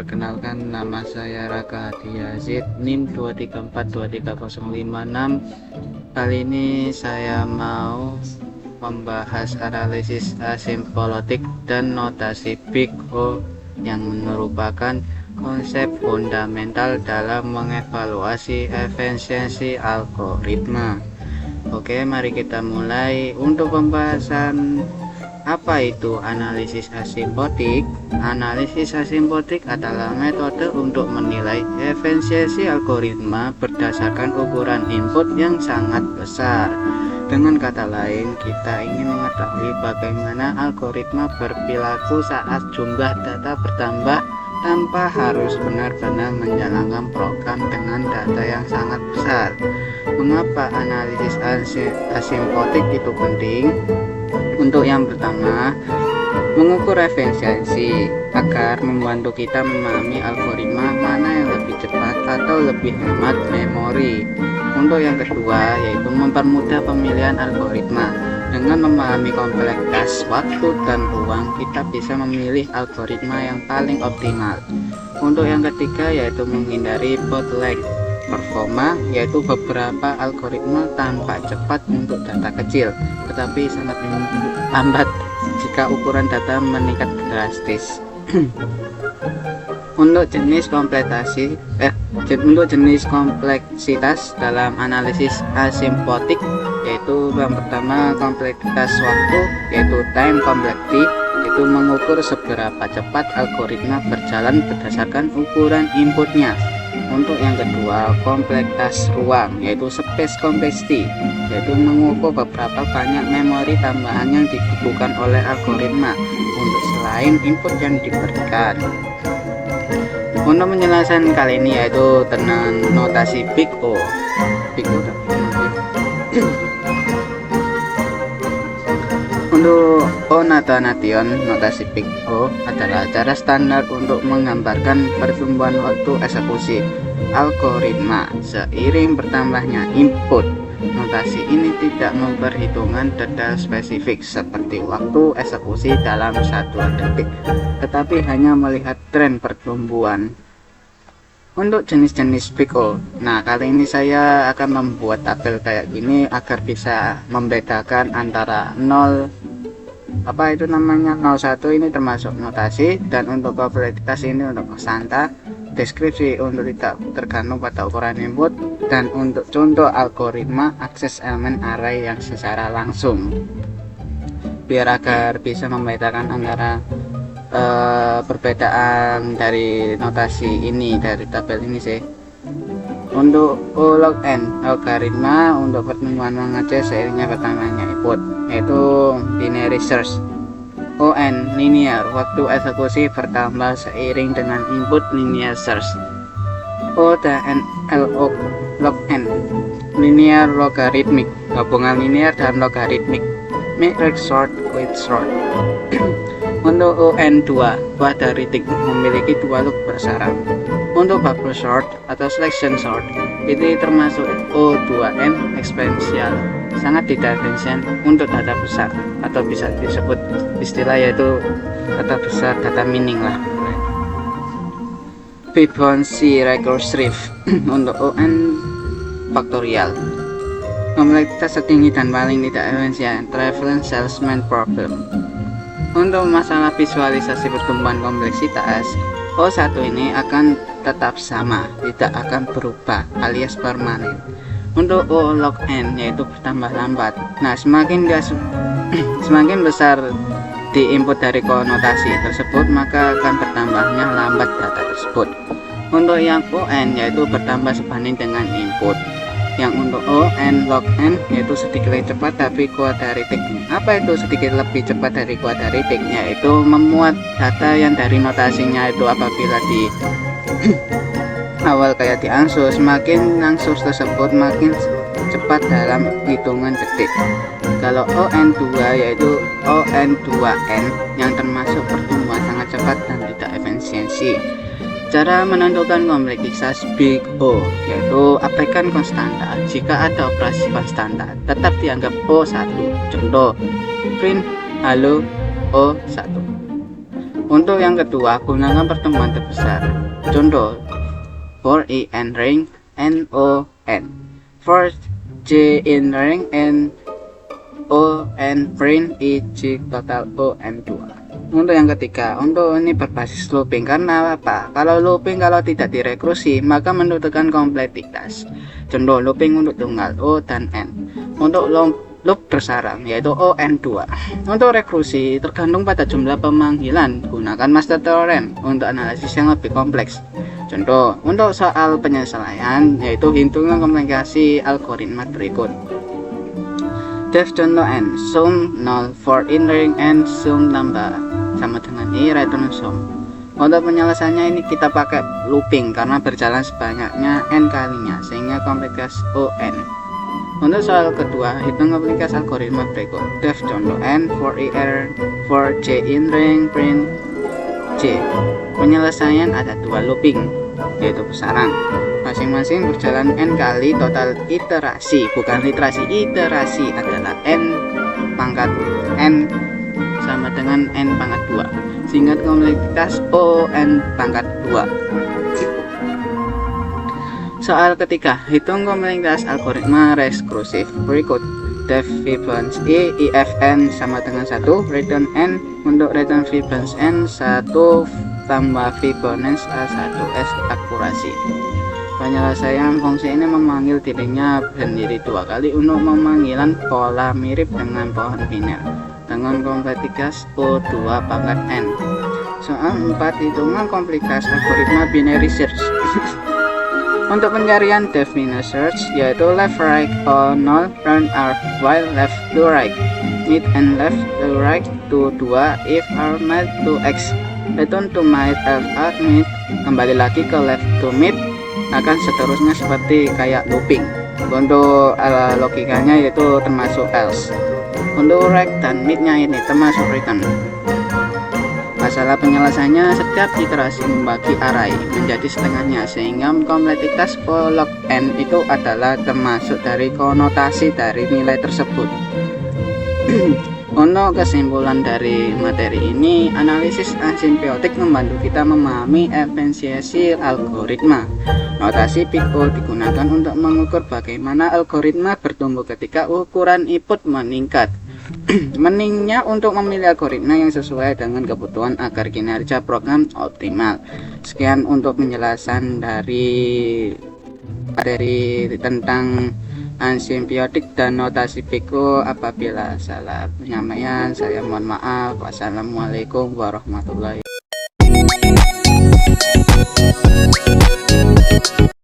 Perkenalkan, nama saya Raka Hadi Yazid, NIM 234230056. Kali ini saya mau membahas analisis asimptotik dan notasi Big O yang merupakan konsep fundamental dalam mengevaluasi efisiensi algoritma. Oke, mari kita mulai. Untuk pembahasan apa itu analisis asimptotik? Analisis asimptotik adalah metode untuk menilai efisiensi algoritma berdasarkan ukuran input yang sangat besar. Dengan kata lain, kita ingin mengetahui bagaimana algoritma berperilaku saat jumlah data bertambah tanpa harus benar-benar menjalankan program dengan data yang sangat besar. Mengapa analisis asimptotik itu penting? Untuk yang pertama, mengukur efisiensi agar membantu kita memahami algoritma mana yang lebih cepat atau lebih hemat memori. Untuk yang kedua, yaitu mempermudah pemilihan algoritma. Dengan memahami kompleksitas waktu dan ruang, kita bisa memilih algoritma yang paling optimal. Untuk yang ketiga, yaitu menghindari bottleneck performa, yaitu beberapa algoritma tampak cepat untuk data kecil tetapi sangat lambat jika ukuran data meningkat drastis. Untuk jenis kompleksitas dalam analisis asimptotik, yaitu yang pertama kompleksitas waktu, yaitu time complexity, yaitu mengukur seberapa cepat algoritma berjalan berdasarkan ukuran inputnya. Untuk yang kedua, kompleksitas ruang, yaitu space complexity, yaitu mengukur beberapa banyak memori tambahan yang dibutuhkan oleh algoritma untuk selain input yang diberikan. Untuk penjelasan kali ini yaitu dengan notasi Big O. Untuk O-notation, notasi Big O adalah cara standar untuk menggambarkan pertumbuhan waktu eksekusi algoritma seiring bertambahnya input. Notasi ini tidak memperhitungkan detail spesifik seperti waktu eksekusi dalam satuan detik, tetapi hanya melihat tren pertumbuhan. Untuk jenis-jenis Big O, nah kali ini saya akan membuat tabel kayak gini agar bisa membedakan antara 01 ini termasuk notasi, dan untuk kompleksitas ini untuk santa, deskripsi untuk tidak tergantung pada ukuran input, dan untuk contoh algoritma akses elemen array yang secara langsung. Biar agar bisa membedakan antara perbedaan dari notasi ini dari tabel ini sih. Untuk O log n, logaritma untuk pertumbuhan mengecek seiringnya bertambahnya input, yaitu binary search. ON, linear, waktu eksekusi bertambah seiring dengan input linear search. O dan log n, linear logarithmic, gabungan linear dan logarithmic. Matrix sort with sort. Untuk ON2, quadratic, memiliki dua loop bersarang. Untuk bubble sort atau selection sort, ini termasuk O2N eksponensial, sangat tidak efisien untuk data besar, atau bisa disebut istilah yaitu data besar, data mining lah. Fibonacci recursive untuk ON faktorial, kompleksitas tertinggi dan paling tidak efisien, traveling salesman problem. Untuk masalah visualisasi pertumbuhan kompleksitas, O1 ini akan tetap sama, tidak akan berubah alias permanen. Untuk O log n, yaitu bertambah lambat. Nah, semakin besar di input dari konotasi tersebut, maka akan bertambahnya lambat data tersebut. Untuk yang ON, yaitu bertambah sebanding dengan input. Yang untuk ON log n, yaitu sedikit lebih cepat tapi quadratic. Apa itu sedikit lebih cepat dari quadratic? Yaitu memuat data yang dari notasinya itu apabila di awal kayak di ANSUS, semakin ANSUS tersebut makin cepat dalam hitungan detik. Kalau ON2 yaitu ON2N yang termasuk pertumbuhan sangat cepat dan tidak efisiensi. Cara menentukan kompleksitas Big O, yaitu abaikan konstanta. Jika ada operasi konstanta, tetap dianggap O1. Contoh, print halo O1. Untuk yang kedua, gunakan pertemuan terbesar. Contoh, for I in ring N O N, for J in ring N O N print I J total O N 2. Untuk yang ketiga, untuk ini berbasis looping. Karena apa? Kalau looping kalau tidak direkursi maka menentukan kompleksitas. Contoh, looping untuk tunggal O dan N. Untuk loop bersarang yaitu ON2. Untuk rekrusi tergantung pada jumlah pemanggilan. Gunakan master theorem untuk analisis yang lebih kompleks. Contoh, untuk soal penyesuaian yaitu hitungan komunikasi algoritma berikut. Def contoh N, sum 0 for in ring N, sum tambah sama dengan I, return sum. Untuk penyelesaiannya ini kita pakai looping karena berjalan sebanyaknya N kalinya sehingga kompleksitas ON. Untuk soal kedua, hitung kompleksitas algoritma berikut. Def contoh N for IR for J in ring print J. Penyelesaian ada dua looping yaitu bersarang. Masing-masing berjalan N kali, total iterasi, bukan literasi, iterasi adalah N pangkat N sama dengan N pangkat 2 sehingga kompleksitas ON pangkat 2. Soal ketiga, hitung kompleksitas algoritma rekursif berikut. Def Fibonacci IFN sama dengan 1, return N. Untuk return Fibonacci N 1 tambah Fibonacci A1S akurasi. Penyelesaian fungsi ini memanggil dirinya sendiri dua kali untuk memanggilan pola mirip dengan pohon biner dengan kompleksitas O2 pangkat N. Soal 4, hitungan kompleksitas algoritma binary search. Untuk pencarian def binary search yaitu left right or 0 round R while left to right, mid and left to right to 2 if R mid to X, return to mid else R mid, kembali lagi ke left to mid, akan seterusnya seperti kayak looping. Untuk logikanya yaitu termasuk else. Untuk right dan midnya ini termasuk return. Masalah penyelesaiannya, setiap iterasi membagi array menjadi setengahnya sehingga kompleksitas log n itu adalah termasuk dari konotasi dari nilai tersebut. Untuk kesimpulan dari materi ini, analisis asimptotik membantu kita memahami efisiensi algoritma. Notasi Big O digunakan untuk mengukur bagaimana algoritma bertumbuh ketika ukuran input meningkat. Pentingnya untuk memilih algoritma yang sesuai dengan kebutuhan agar kinerja program optimal. Sekian untuk penjelasan dari materi tentang asimptotik dan notasi Big O. Apabila salah penyampaian saya mohon maaf. Wassalamualaikum warahmatullahi wabarakatuh.